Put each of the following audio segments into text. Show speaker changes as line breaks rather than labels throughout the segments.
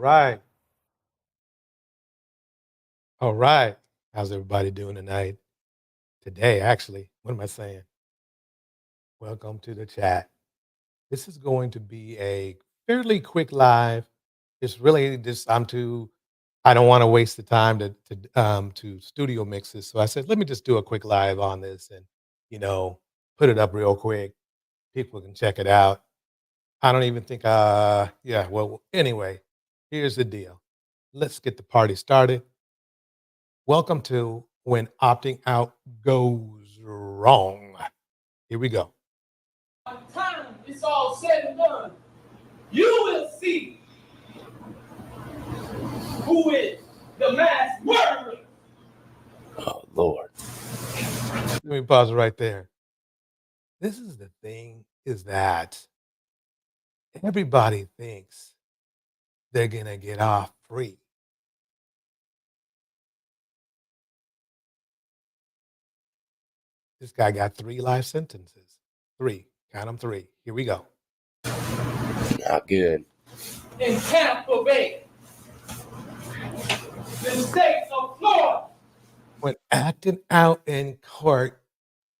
right. All right. How's everybody doing tonight? Today, actually. What am I saying? Welcome to the chat. This is going to be a fairly quick live. It's really just I don't want to waste the time to studio mixes. So I said, let me just do a quick live on this and you know, put it up real quick. People can check it out. I don't even think yeah, well anyway, here's the deal. Let's get the party started. Welcome to When Opting Out Goes Wrong. Here we go.
By the time it's all said and done, you will see who is the mass murderer.
Oh, Lord. Let me pause right there. This is the thing is that everybody thinks they're going to get off free. This guy got 3 life sentences. 3. Count them 3. Here we go.
Not good.
In Tampa Bay, the state of Florida.
When acting out in court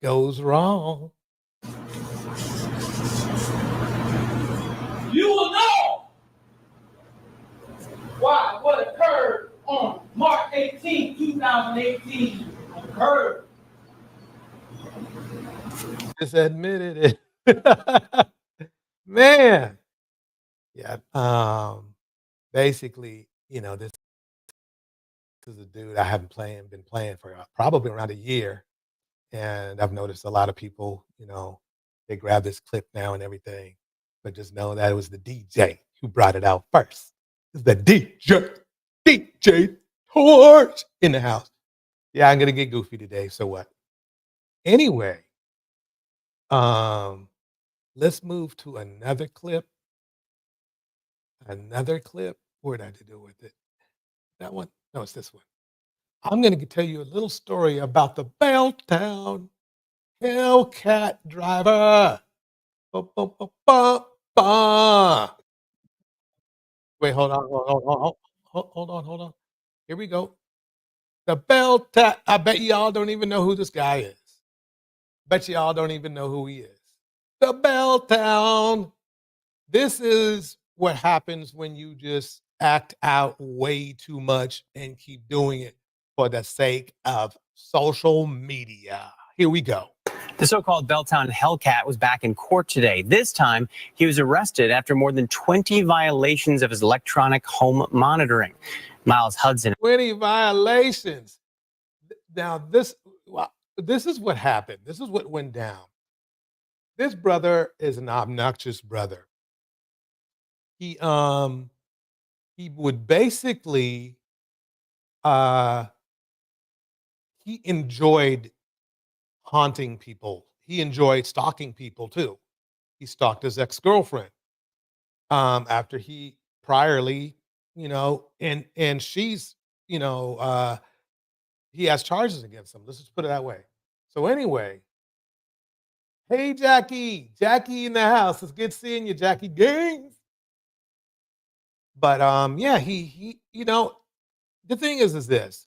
goes wrong.
You will know why what occurred on March 18, 2018 occurred.
Just admitted it. Man. Yeah. Basically, this is a dude I haven't been playing for probably around a year. And I've noticed a lot of people, they grab this clip now and everything. But just know that it was the DJ who brought it out first. It's the DJ Torch in the house. Yeah, I'm gonna get goofy today. So what? Anyway, let's move to another clip. Another clip. What did I do with it? That one? No, it's this one. I'm going to tell you a little story about the Belltown Hellcat driver. Ba, ba, ba, ba, ba. Wait, hold on. Here we go. The Belltown. I bet y'all don't even know who this guy is. Bet y'all don't even know who he is. The Belltown. This is what happens when you just act out way too much and keep doing it for the sake of social media. Here we go.
The so-called Belltown Hellcat was back in court today. This time, he was arrested after more than 20 violations of his electronic home monitoring. Miles Hudson.
20 violations. Now, this is what happened. This is what went down. This brother is an obnoxious brother. He would basically he enjoyed haunting people. He enjoyed stalking people too. He stalked his ex-girlfriend after he priorly, and she's, he has charges against him. Let's just put it that way. So anyway, hey Jackie in the house. It's good seeing you, Jackie Gaines. But yeah, he the thing is this.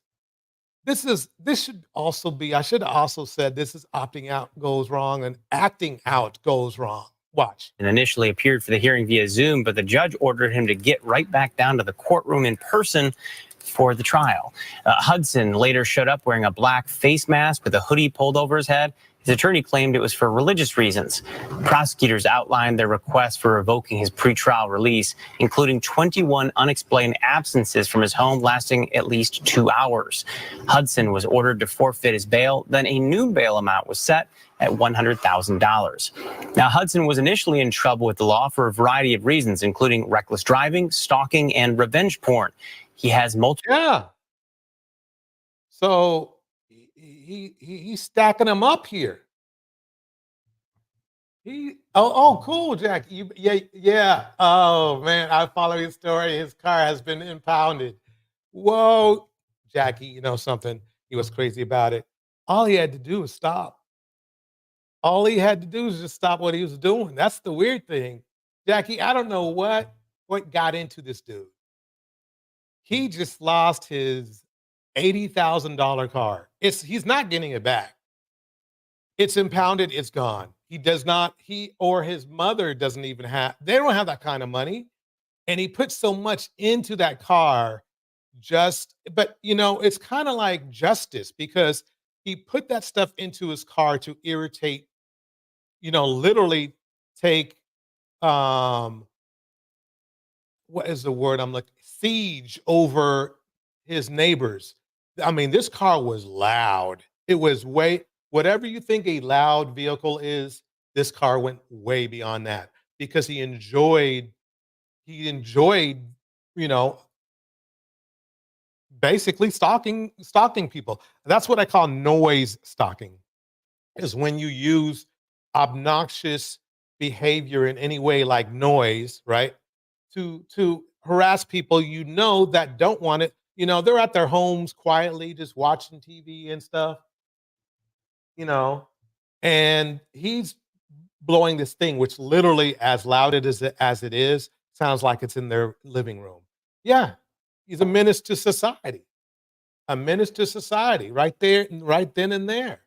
This should also be, I should have also said this is opting out goes wrong and acting out goes wrong. Watch.
And initially appeared for the hearing via Zoom, but the judge ordered him to get right back down to the courtroom in person for the trial. Hudson later showed up wearing a black face mask with a hoodie pulled over his head. His attorney claimed it was for religious reasons. Prosecutors outlined their request for revoking his pretrial release, including 21 unexplained absences from his home lasting at least 2 hours. Hudson was ordered to forfeit his bail, then a new bail amount was set at $100,000. Now, Hudson was initially in trouble with the law for a variety of reasons, including reckless driving, stalking, and revenge porn. He has multiple...
Yeah. So he's stacking them up here. Cool, Jack. Yeah. Oh man, I follow his story. His car has been impounded. Whoa, Jackie, you know something? He was crazy about it. All he had to do was stop. All he had to do was just stop what he was doing. That's the weird thing. Jackie, I don't know what got into this dude. He just lost his $80,000 car. He's not getting it back. It's impounded, it's gone. He does not, he or his mother doesn't even have, they don't have that kind of money. And he put so much into that car but it's kind of like justice because he put that stuff into his car to irritate, literally take, um, what is the word I'm looking, siege over his neighbors. I mean, this car was loud. It was whatever you think a loud vehicle is, this car went way beyond that because he enjoyed, you know, basically stalking people. That's what I call noise stalking. Is when you use obnoxious behavior in any way like noise, right? To harass people that don't want it. They're at their homes quietly just watching TV and stuff, you know, and he's blowing this thing which literally as loud as it is sounds like it's in their living room. Yeah. He's a menace to society. A menace to society right there, right then and there.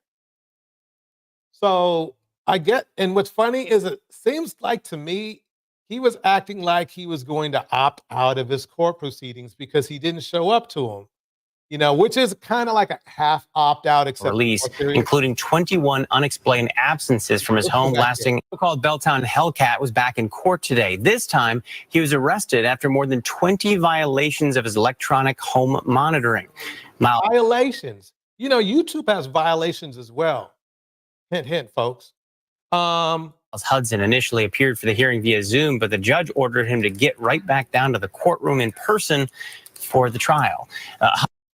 So and what's funny is it seems like to me, he was acting like he was going to opt out of his court proceedings because he didn't show up to them, which is kind of like a half opt out, except
Release,
more serious.
including 21 unexplained absences from his home lasting. So-called Belltown Hellcat was back in court today. This time, he was arrested after more than 20 violations of his electronic home monitoring.
Violations. YouTube has violations as well. Hint, hint, folks.
Hudson initially appeared for the hearing via Zoom, but the judge ordered him to get right back down to the courtroom in person for the trial.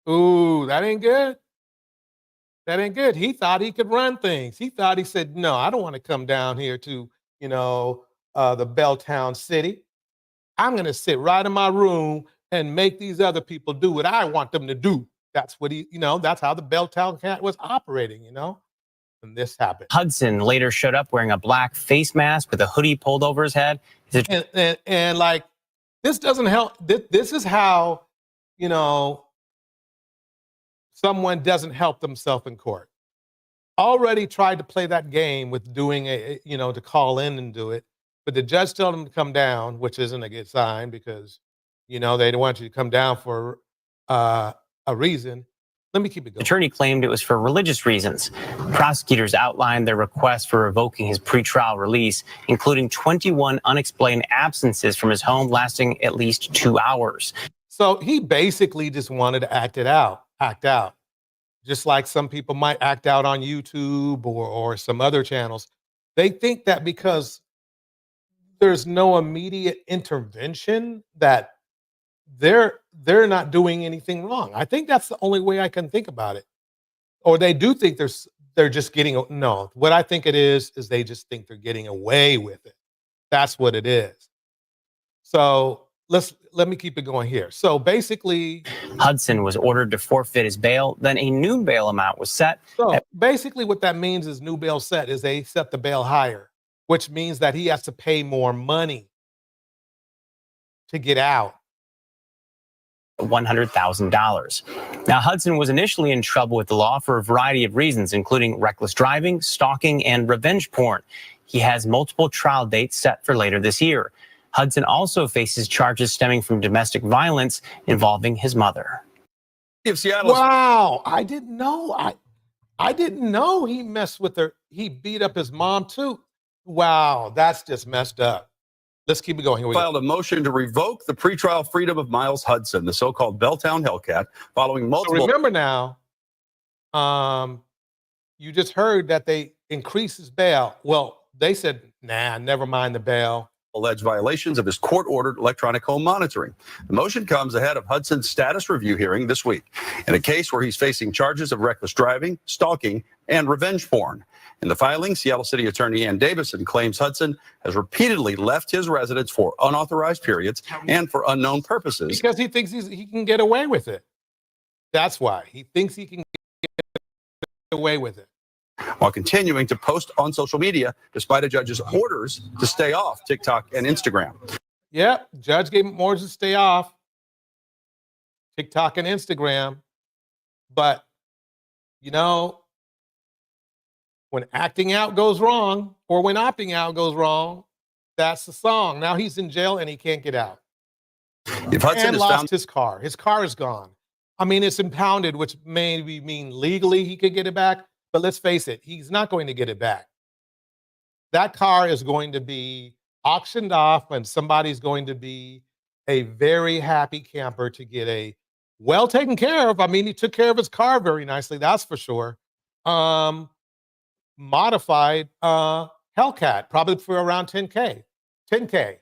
Ooh, that ain't good. That ain't good. He thought he could run things. He said, no, I don't want to come down here to, the Belltown city. I'm going to sit right in my room and make these other people do what I want them to do. That's what that's how the Belltown cat was operating, and this happened.
Hudson later showed up wearing a black face mask with a hoodie pulled over his head.
And like, this doesn't help. This is how, someone doesn't help themselves in court. Already tried to play that game with doing to call in and do it, but the judge told him to come down, which isn't a good sign because, they don't want you to come down for a reason. Let me keep it going.
The attorney claimed it was for religious reasons. Prosecutors outlined their request for revoking his pretrial release, including 21 unexplained absences from his home lasting at least 2 hours.
So he basically just wanted to act out. Just like some people might act out on YouTube or some other channels. They think that because there's no immediate intervention that they're not doing anything wrong. I think that's the only way I can think about it. Or they do think they're just no. What I think it is they just think they're getting away with it. That's what it is. So let me keep it going here. So basically,
Hudson was ordered to forfeit his bail. Then a new bail amount was set.
So basically what that means is new bail set is they set the bail higher, which means that he has to pay more money to get out.
$100,000. Now, Hudson was initially in trouble with the law for a variety of reasons, including reckless driving, stalking, and revenge porn. He has multiple trial dates set for later this year. Hudson also faces charges stemming from domestic violence involving his mother.
Wow, I didn't know. I didn't know he messed with her. He beat up his mom too. Wow, that's just messed up. Let's keep it going. Here we
filed a motion to revoke the pretrial freedom of Miles Hudson, the so-called Belltown Hellcat, following multiple.
So remember now, you just heard that they increased his bail. Well, they said, nah, never mind the bail.
Alleged violations of his court-ordered electronic home monitoring. The motion comes ahead of Hudson's status review hearing this week in a case where he's facing charges of reckless driving, stalking, and revenge porn. In the filing, Seattle City Attorney Ann Davison claims Hudson has repeatedly left his residence for unauthorized periods and for unknown purposes.
Because he thinks he can get away with it. That's why. He thinks he can get away with it.
While continuing to post on social media despite a judge's orders to stay off TikTok and Instagram.
Yep, judge gave him orders to stay off. TikTok and Instagram. But, you know, when acting out goes wrong or when opting out goes wrong, that's the song. Now he's in jail and he can't get out.
If Hudson
And
is
lost
found
his car. His car is gone. I mean, it's impounded, which maybe mean legally he could get it back. But let's face it, he's not going to get it back. That car is going to be auctioned off, and somebody's going to be a very happy camper to get a well taken care of. I mean, he took care of his car very nicely, that's for sure. Um, Modified Hellcat, probably for around 10K. 10K.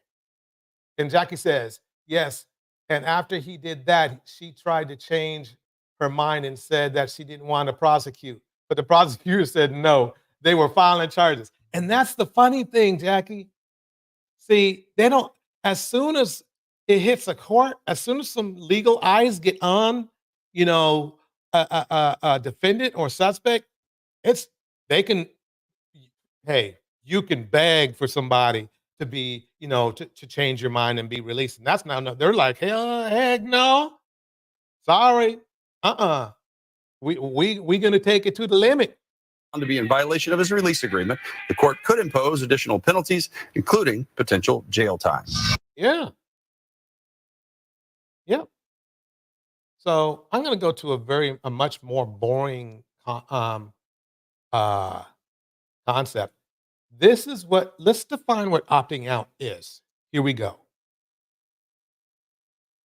And Jackie says, yes. And after he did that, she tried to change her mind and said that she didn't want to prosecute. But the prosecutor said no, they were filing charges. And that's the funny thing, Jackie. See, they don't, as soon as it hits a court, as soon as some legal eyes get on, you know, a defendant or suspect, it's, they can, hey, you can beg for somebody to be, you know, to change your mind and be released. And that's not, no, they're like, hell, heck no. Sorry. Uh-uh. We gonna take it to the limit.
to be in violation of his release agreement, the court could impose additional penalties, including potential jail time.
Yeah. Yep. So I'm gonna go to a much more boring uh concept. This is what, let's define what opting out is. Here we go.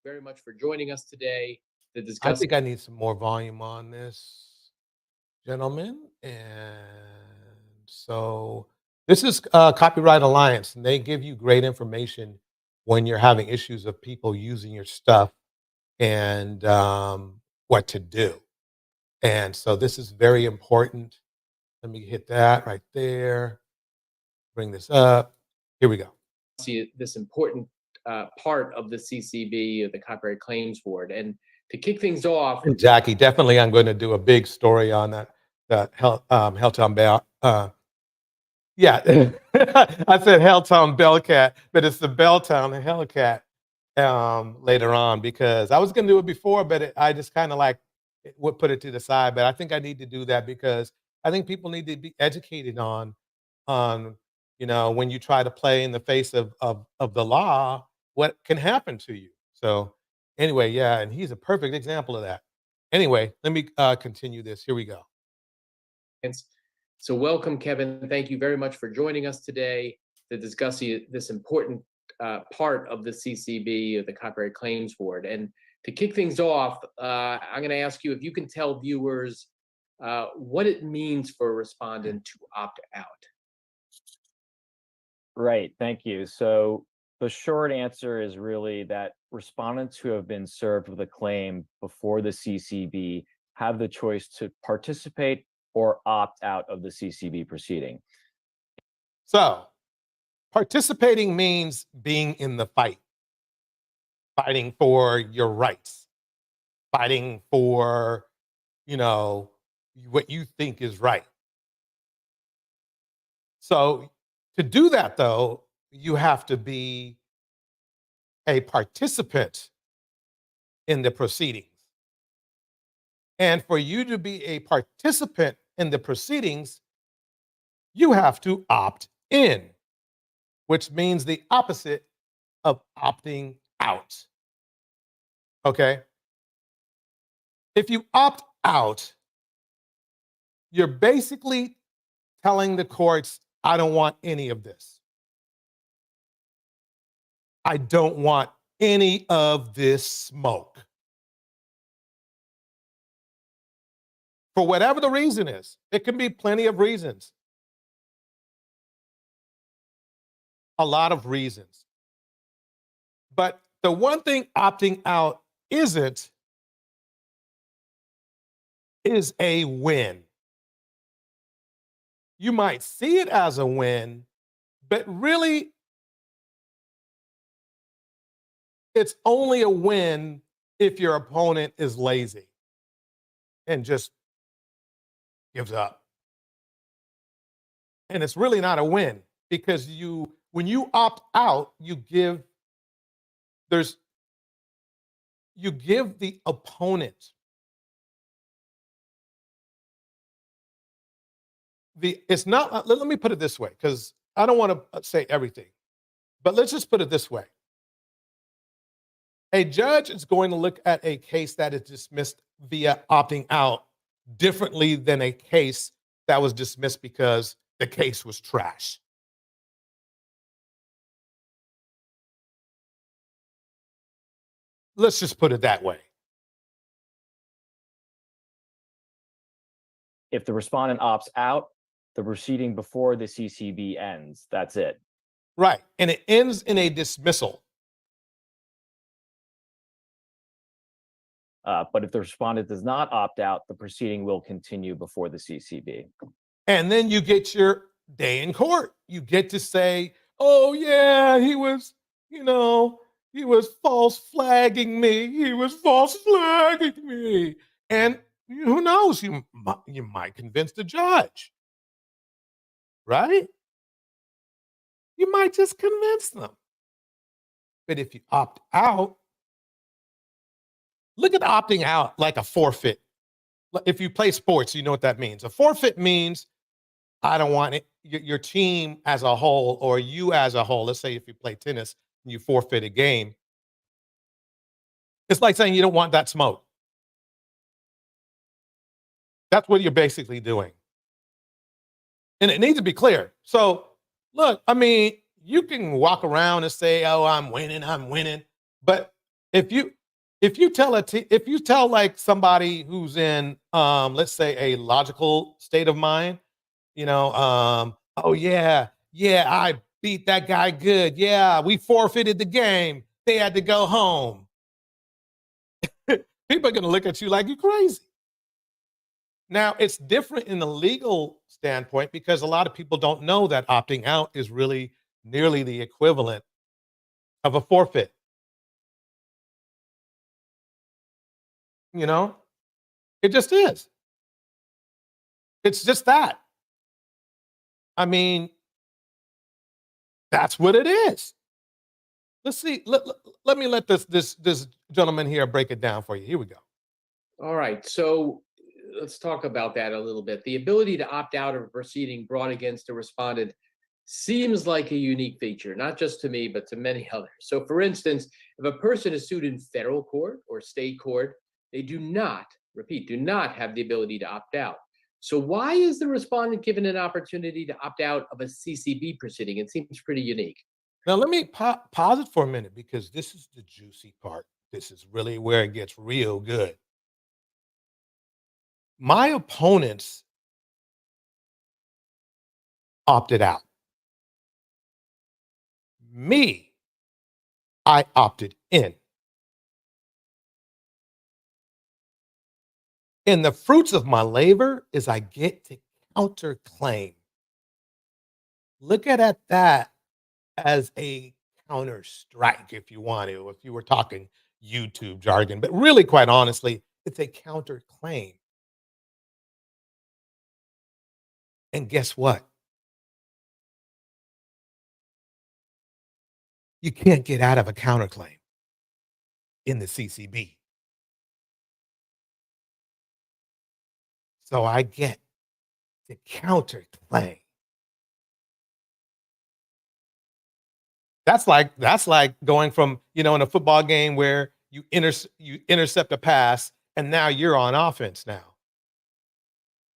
Very much for joining us today to
I
discuss.
think I need some more volume on this, gentlemen. And so this is Copyright Alliance, and they give you great information when you're having issues of people using your stuff and what to do. And so this is very important. Let me hit that right there. Bring this up. Here we go.
See this important part of the CCB, the Copyright Claims Board, and to kick things off,
And Jackie, definitely, I'm going to do a big story on that Helltown Bell. Yeah, I said Helltown Bellcat, but it's the Belltown Hellcat later on, because I was going to do it before, but I just kind of like would put it to the side. But I think I need to do that because I think people need to be educated on you know, when you try to play in the face of the law, what can happen to you. So anyway, yeah, and he's a perfect example of that. Anyway, let me continue this. Here we go.
so welcome, Kevin. Thank you very much for joining us today to discuss this important part of the CCB, the Copyright Claims Board. And to kick things off, I'm going to ask you if you can tell viewers what it means for a respondent to opt out.
Right, thank you. So the short answer is really that respondents who have been served with a claim before the CCB have the choice to participate or opt out of the CCB proceeding.
So participating means being in the fight, fighting for your rights, fighting for, you know, what you think is right. So to do that, though, you have to be a participant in the proceedings. And for you to be a participant in the proceedings, you have to opt in, which means the opposite of opting out. Okay? If you opt out, you're basically telling the courts, I don't want any of this. I don't want any of this smoke. For whatever the reason is, it can be plenty of reasons. A lot of reasons. But the one thing opting out isn't is a win. You might see it as a win, but really, it's only a win if your opponent is lazy and just gives up. And it's really not a win because when you opt out, there's you give the opponent it's not, let me put it this way, because I don't want to say everything, but let's just put it this way. A judge is going to look at a case that is dismissed via opting out differently than a case that was dismissed because the case was trash. Let's just put it that way.
If the respondent opts out, the proceeding before the CCB ends. That's it.
Right. And it ends in a dismissal.
But if the respondent does not opt out, the proceeding will continue before the CCB.
And then you get your day in court. You get to say, oh, yeah, he was false flagging me. He was false flagging me. And who knows? You might convince the judge, right? You might just convince them. But if you opt out, look at opting out like a forfeit. If you play sports, you know what that means. A forfeit means I don't want it, your team as a whole, or you as a whole. Let's say if you play tennis and you forfeit a game, it's like saying you don't want that smoke. That's what you're basically doing. And it needs to be clear. So, look, I mean, you can walk around and say, "Oh, I'm winning," but if you tell like somebody who's in, let's say, a logical state of mind, oh yeah, I beat that guy good. Yeah, we forfeited the game. They had to go home. People are going to look at you like you're crazy. Now, it's different in the legal standpoint because a lot of people don't know that opting out is really nearly the equivalent of a forfeit. It just is. It's just that. I mean, that's what it is. Let's see. Let me let this gentleman here break it down for you. Here we go.
All right, so let's talk about that a little bit. The ability to opt out of a proceeding brought against a respondent seems like a unique feature, not just to me, but to many others. So, for instance, if a person is sued in federal court or state court, they do not have the ability to opt out. So, why is the respondent given an opportunity to opt out of a CCB proceeding? It seems pretty unique.
Now, let me pause it for a minute because this is the juicy part. This is really where it gets real good. My opponents opted out. Me, I opted in. And the fruits of my labor is I get to counterclaim. Look at that as a counter strike, if you want to, if you were talking YouTube jargon. But really, quite honestly, it's a counterclaim. And guess what? You can't get out of a counterclaim in the CCB. So I get to counterclaim. That's like going from, in a football game where you intercept a pass and now you're on offense now.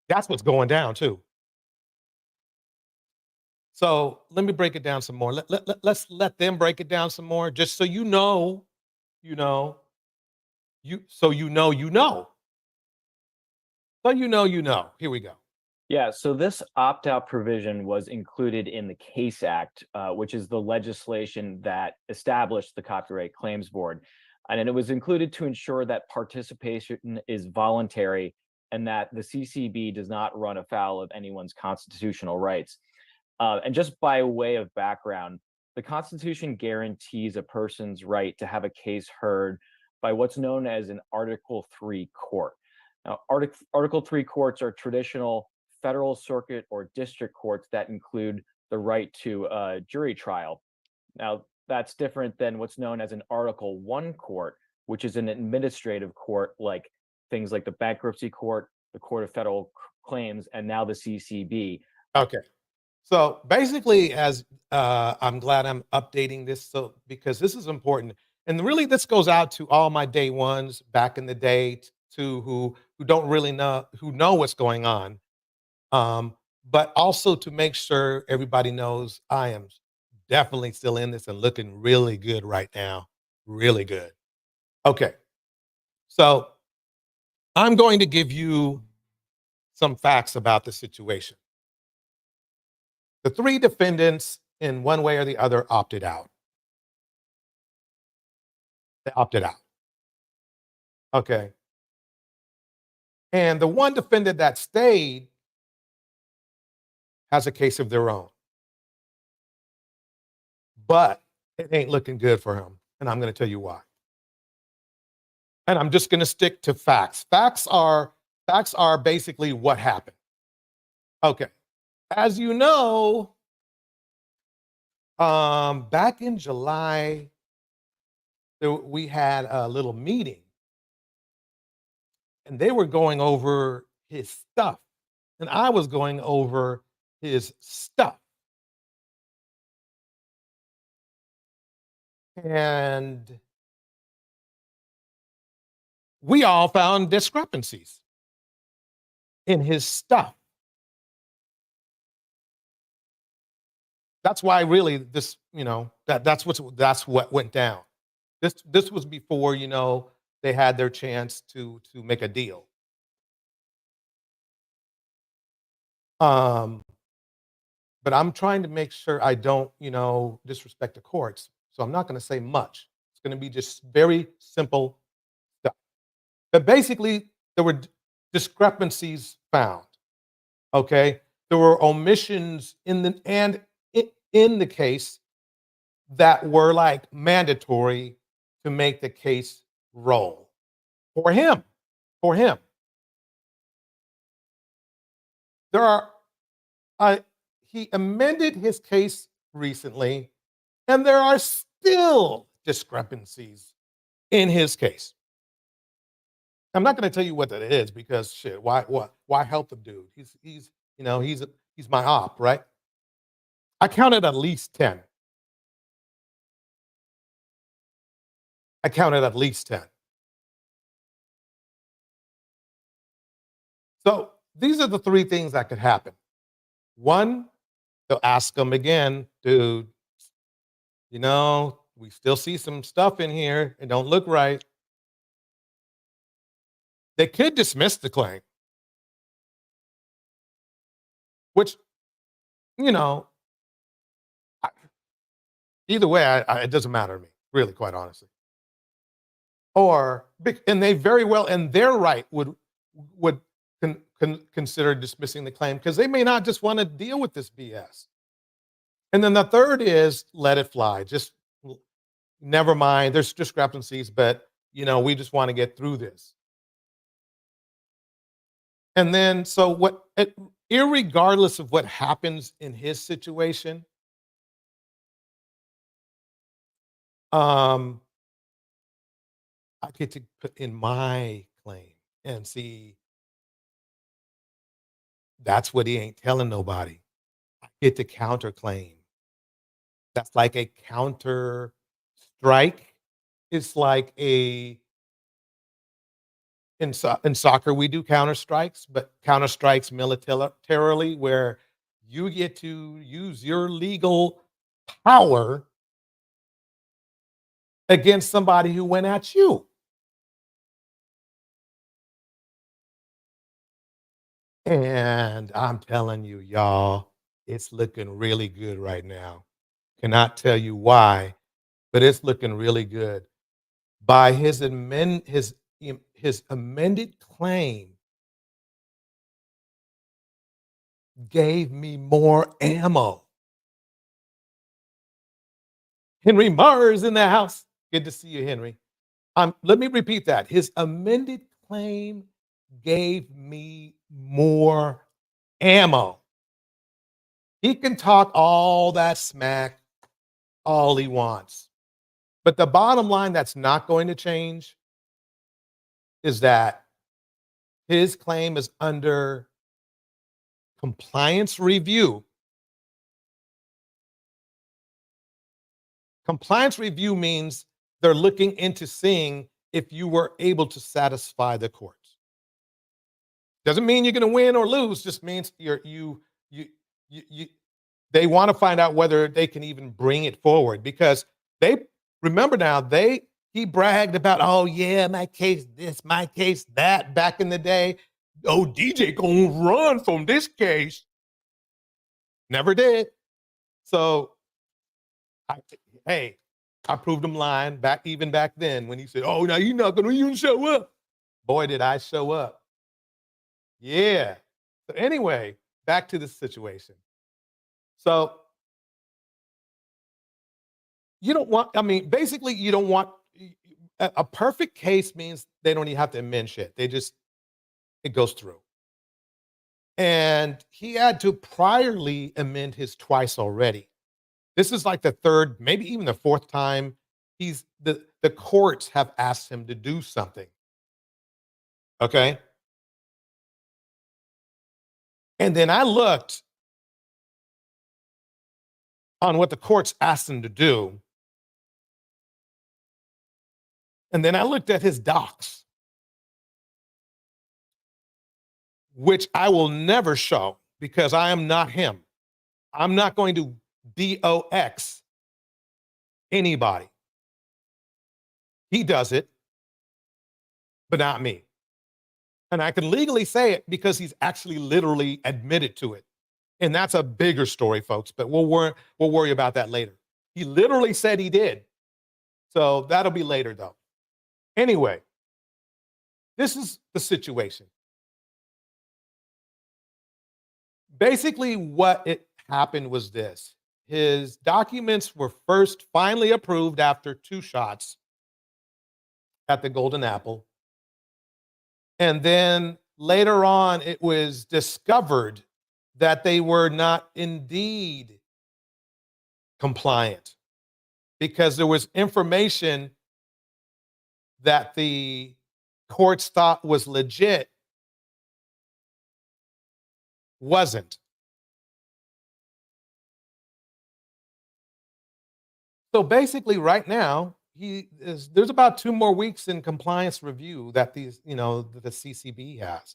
That's what's going down too. So let me break it down some more. Let's let them break it down some more, just so you know. So you know. So you know. Here we go.
Yeah, so this opt-out provision was included in the CASE Act, which is the legislation that established the Copyright Claims Board. And it was included to ensure that participation is voluntary and that the CCB does not run afoul of anyone's constitutional rights. And just by way of background, the Constitution guarantees a person's right to have a case heard by what's known as an Article 3 court. Now, Article 3 courts are traditional federal circuit or district courts that include the right to a jury trial. Now, that's different than what's known as an Article 1 court, which is an administrative court, like things like the bankruptcy court, the Court of Federal Claims, and now the CCB.
Okay. So basically, as I'm glad I'm updating this, so because this is important, and really this goes out to all my day ones back in the day, to who don't really know what's going on, but also to make sure everybody knows I am definitely still in this and looking really good right now, really good. Okay, so I'm going to give you some facts about the situation. The three defendants, in one way or the other, opted out. They opted out. Okay. And the one defendant that stayed has a case of their own. But it ain't looking good for him. And I'm going to tell you why. And I'm just going to stick to facts. Facts are basically what happened. Okay. As you know, back in July, we had a little meeting, and they were going over his stuff, and I was going over his stuff. And we all found discrepancies in his stuff. That's why really this, that's what went down. This was before, they had their chance to make a deal. But I'm trying to make sure I don't, disrespect the courts. So I'm not going to say much. It's going to be just very simple stuff. But basically, there were discrepancies found. Okay, there were omissions in the case that were like mandatory to make the case roll for him. For him, there are. He amended his case recently, and there are still discrepancies in his case. I'm not going to tell you what that is because shit. Why help the dude? He's my op, right? I counted at least 10. I counted at least 10. So these are the three things that could happen. One, they'll ask him again, dude, we still see some stuff in here. It don't look right. They could dismiss the claim, which, either way, it doesn't matter to me, really, quite honestly. And they very well, in their right, would consider dismissing the claim because they may not just want to deal with this BS. And then the third is let it fly. Just never mind. There's discrepancies, but we just want to get through this. And then, irregardless of what happens in his situation, I get to put in my claim and see. That's what he ain't telling nobody. I get to counterclaim. That's like a counter strike. It's like in soccer, we do counter strikes, but counter strikes militarily, where you get to use your legal power against somebody who went at you. And I'm telling you, y'all, it's looking really good right now. Cannot tell you why, but it's looking really good. By his amended claim gave me more ammo. Henry Mars in the house. Good to see you, Henry. Let me repeat that. His amended claim gave me more ammo. He can talk all that smack all he wants, But the bottom line that's not going to change is that his claim is under compliance review. Compliance review means they're looking into seeing if you were able to satisfy the courts. Doesn't mean you're going to win or lose, just means you they want to find out whether they can even bring it forward, because they remember now he bragged about, oh yeah, my case this, my case that back in the day. Oh, DJ gonna run from this case. Never did. So hey, I proved him lying even back then when he said, oh, now you're not gonna even show up. Boy, did I show up. Yeah. So anyway, back to the situation. So you don't want, I mean, basically you don't want a perfect case means they don't even have to amend shit. It goes through. And he had to priorly amend his twice already. This is like the third, maybe even the fourth time the courts have asked him to do something. Okay. And then I looked on what the courts asked him to do. And then I looked at his docs, which I will never show because I am not him. I'm not going to DOX anybody. He does it, but not me. And I can legally say it because he's actually literally admitted to it. And that's a bigger story, folks, but we'll worry about that later. He literally said he did. So that'll be later, though. Anyway, this is the situation. Basically, what it happened was this. His documents were first finally approved after 2 shots at the Golden Apple. And then later on, it was discovered that they were not indeed compliant because there was information that the courts thought was legit wasn't. So basically right now, there's about 2 more weeks in compliance review that the CCB has.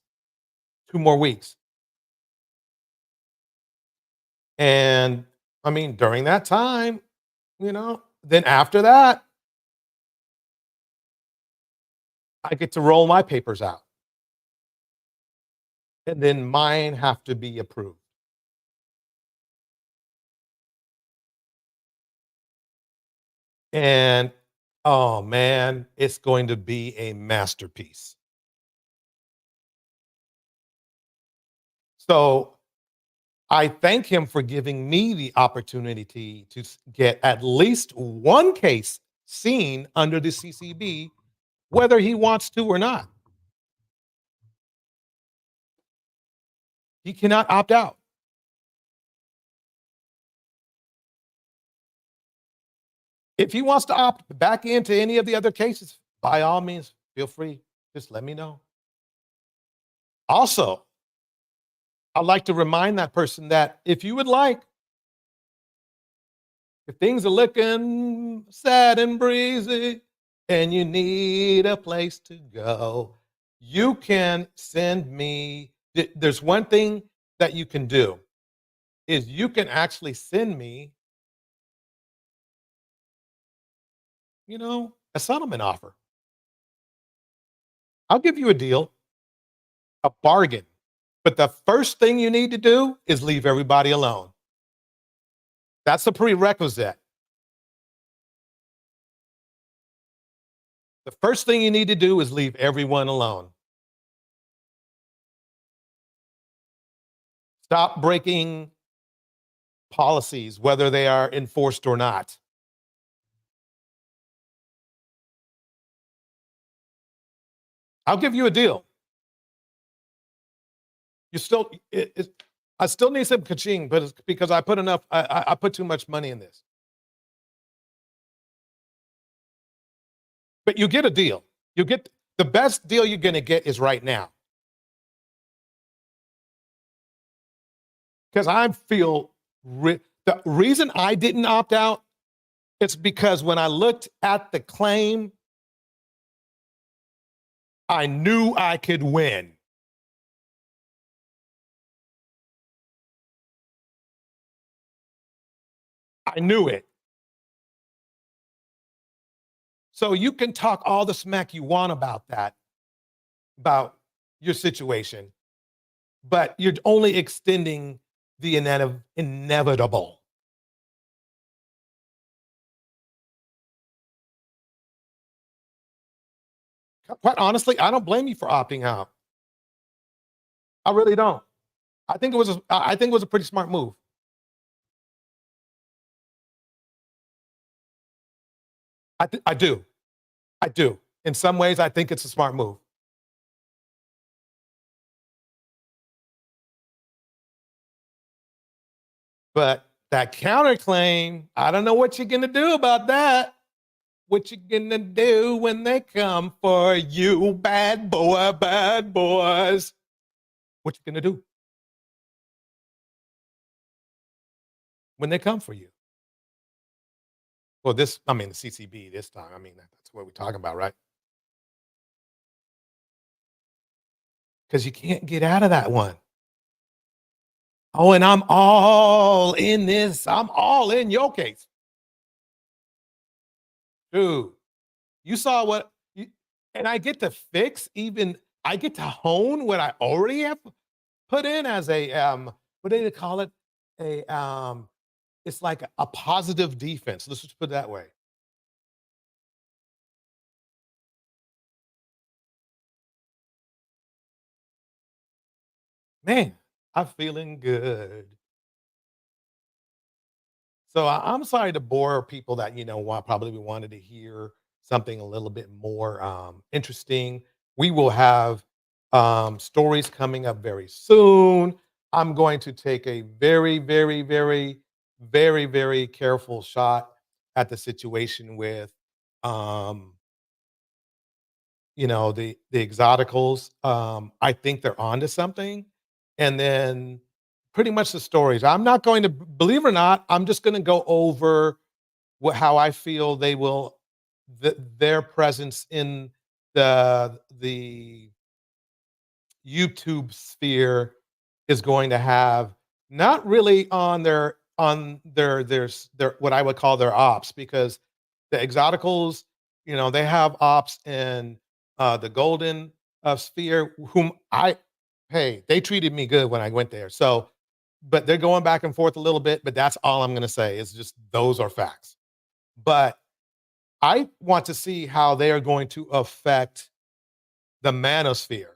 2 more weeks. And I mean, during that time, then after that, I get to roll my papers out. And then mine have to be approved. And oh man, it's going to be a masterpiece. So I thank him for giving me the opportunity to get at least one case seen under the CCB, whether he wants to or not. He cannot opt out. If he wants to opt back into any of the other cases, by all means, feel free. Just let me know. Also, I'd like to remind that person that if you would like, if things are looking sad and breezy and you need a place to go, you can send me. There's one thing that you can do is you can actually send me, a settlement offer. I'll give you a deal, a bargain. But the first thing you need to do is leave everybody alone. That's a prerequisite. The first thing you need to do is leave everyone alone. Stop breaking policies, whether they are enforced or not. I'll give you a deal. I still need some ka-ching, but it's because I put too much money in this. But you get a deal. You get the best deal you're going to get is right now. Because I feel the reason I didn't opt out, it's because when I looked at the claim, I knew I could win. I knew it. So you can talk all the smack you want about that, about your situation, but you're only extending the inevitable. Quite honestly, I don't blame you for opting out. I really don't. I think it was a pretty smart move. I do. I do. In some ways, I think it's a smart move. But that counterclaim, I don't know what you're gonna do about that. What you gonna do when they come for you, bad boy, bad boys? What you gonna do when they come for you? Well, I mean, the CCB this time. I mean, that's what we're talking about, right? Because you can't get out of that one. Oh, and I'm all in this. I'm all in your case. Dude, you saw and I get to I get to hone what I already have put in as what do they call it? It's like a positive defense. Let's just put it that way. Man, I'm feeling good. So I'm sorry to bore people that probably wanted to hear something a little bit more interesting. We will have stories coming up very soon. I'm going to take a very, very, very, very, very careful shot at the situation with um, the exoticals. I think they're onto something. And then pretty much the stories. I'm not going to believe it or not, I'm just going to go over how I feel they will their presence in the YouTube sphere is going to have, not really on their what I would call their ops, because the exoticals, they have ops in the golden sphere, whom they treated me good when I went there. So, but they're going back and forth a little bit, but that's all I'm going to say. It's just those are facts. But I want to see how they are going to affect the manosphere.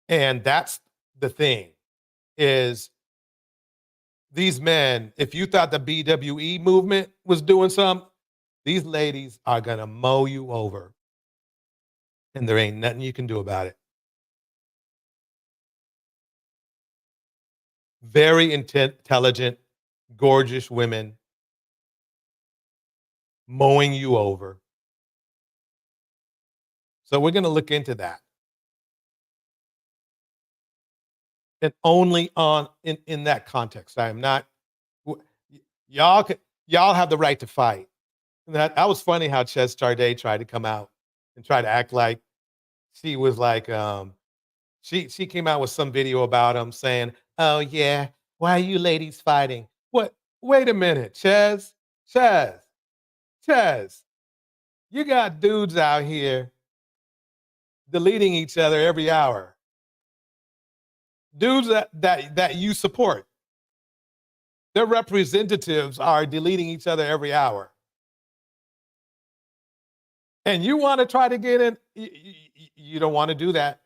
And that's the thing, is these men, if you thought the BWE movement was doing something, these ladies are going to mow you over. And there ain't nothing you can do about it. Very intelligent, gorgeous women mowing you over. So we're going to look into that. And only in that context. I am not y'all y'all have the right to fight. And that was funny how Ches Charday tried to come out and try to act like she was like she came out with some video about him saying, "Oh yeah, why are you ladies fighting?" What? Wait a minute, Ches, Ches. You got dudes out here deleting each other every hour. Dudes that you support. Their representatives are deleting each other every hour. And you want to try to get in, you don't want to do that.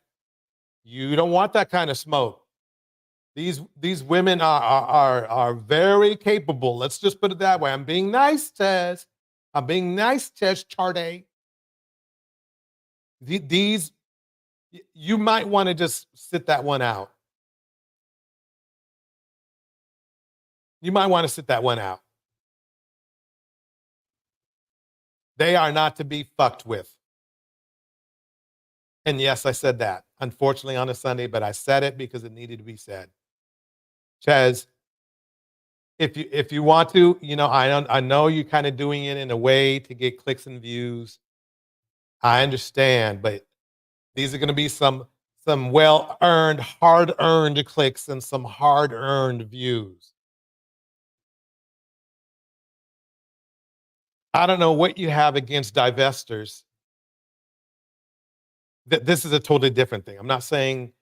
You don't want that kind of smoke. These women are very capable. Let's just put it that way. I'm being nice, Tez. I'm being nice, Tez Charday. These you might want to just sit that one out. You might want to sit that one out. They are not to be fucked with. And yes, I said that, unfortunately, on a Sunday, but I said it because it needed to be said. Chaz, if you want to, I know you're kind of doing it in a way to get clicks and views. I understand, but these are going to be some well-earned, hard-earned clicks and some hard-earned views. I don't know what you have against divestors. This is a totally different thing. I'm not saying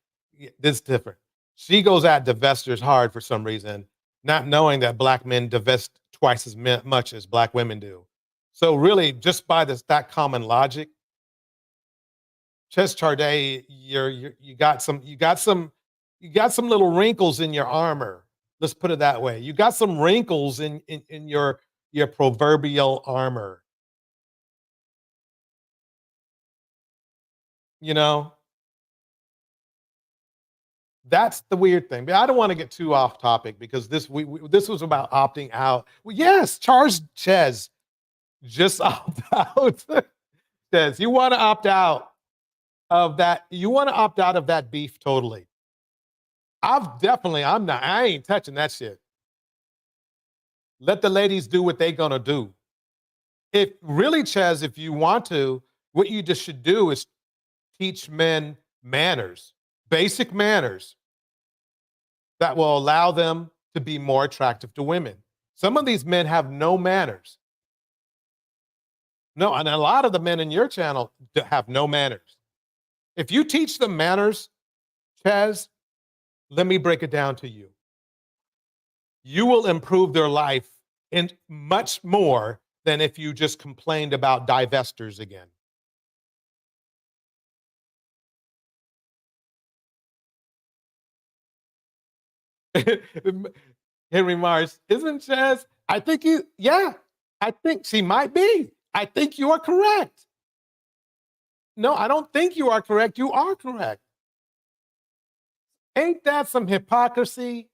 this is different. She goes at divestors hard for some reason, not knowing that black men divest twice as much as black women do. So really, just by that common logic, Ches Charday, you got some little wrinkles in your armor. Let's put it that way. You got some wrinkles in your proverbial armor. You know, that's the weird thing. But I don't want to get too off topic because this was about opting out. Well, yes, charge Ches. Just opt out. Ches, you want to opt out of that. You want to opt out of that beef totally. I ain't touching that shit. Let the ladies do what they gonna do. If really, Ches, if you want to, what you just should do is teach men manners, basic manners that will allow them to be more attractive to women. Some of these men have no manners. No, and a lot of the men in your channel have no manners. If you teach them manners, Ches, let me break it down to you. You will improve their life in much more than if you just complained about divestors again. Henry Mars, isn't Ches? I think I think she might be. I think you are correct. No, I don't think you are correct. You are correct. Ain't that some hypocrisy?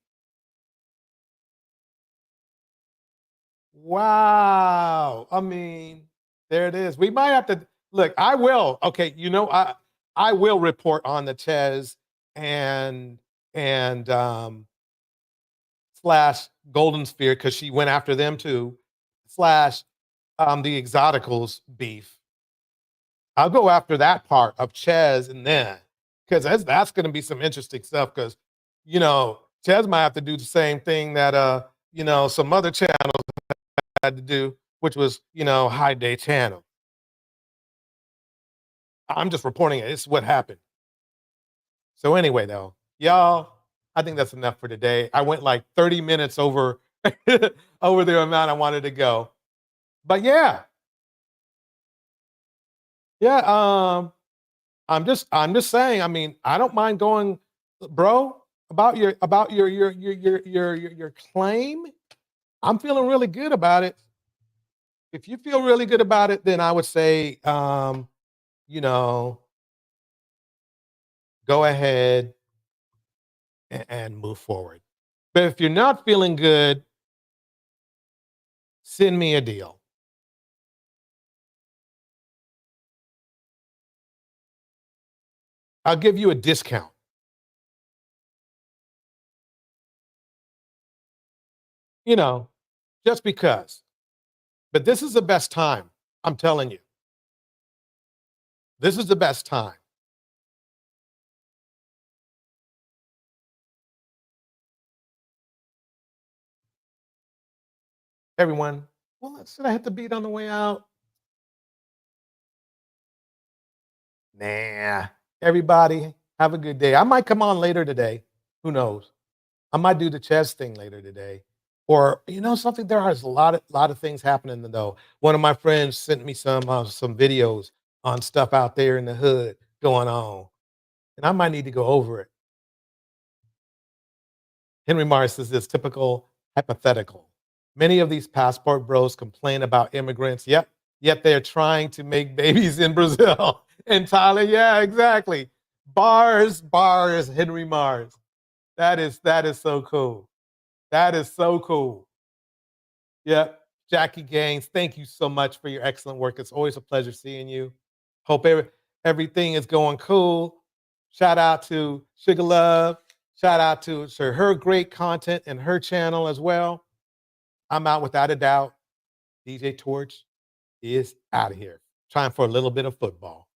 Wow. I mean, there it is. We might have to look. I will. Okay, I will report on the Ches and slash Golden Sphere because she went after them too. Slash the Exoticals beef. I'll go after that part of Ches and then because that's going to be some interesting stuff because Ches might have to do the same thing that some other channels had to do, which was High Day Channel. I'm just reporting it. It's what happened. So anyway, though, y'all, I think that's enough for today. I went like 30 minutes over over the amount I wanted to go. But yeah. I'm just saying, I mean, I don't mind going, bro, about your claim. I'm feeling really good about it. If you feel really good about it, then I would say go ahead and move forward. But if you're not feeling good, send me a deal. I'll give you a discount. Just because. But this is the best time. I'm telling you. This is the best time. Everyone, well, should I hit the beat on the way out? Nah. Everybody, have a good day. I might come on later today. Who knows? I might do the chess thing later today. Or something. There are a lot of things happening though. One of my friends sent me some videos on stuff out there in the hood going on, and I might need to go over it. Henry Mars says this typical hypothetical. Many of these passport bros complain about immigrants. Yep, yet they're trying to make babies in Brazil and Thailand. Yeah, exactly. Bars, Henry Mars. That is so cool. That is so cool. Yep. Jackie Gaines, thank you so much for your excellent work. It's always a pleasure seeing you. Hope everything is going cool. Shout out to Sugar Love. Shout out to her great content and her channel as well. I'm out without a doubt. DJ Torch is out of here. Time for a little bit of football.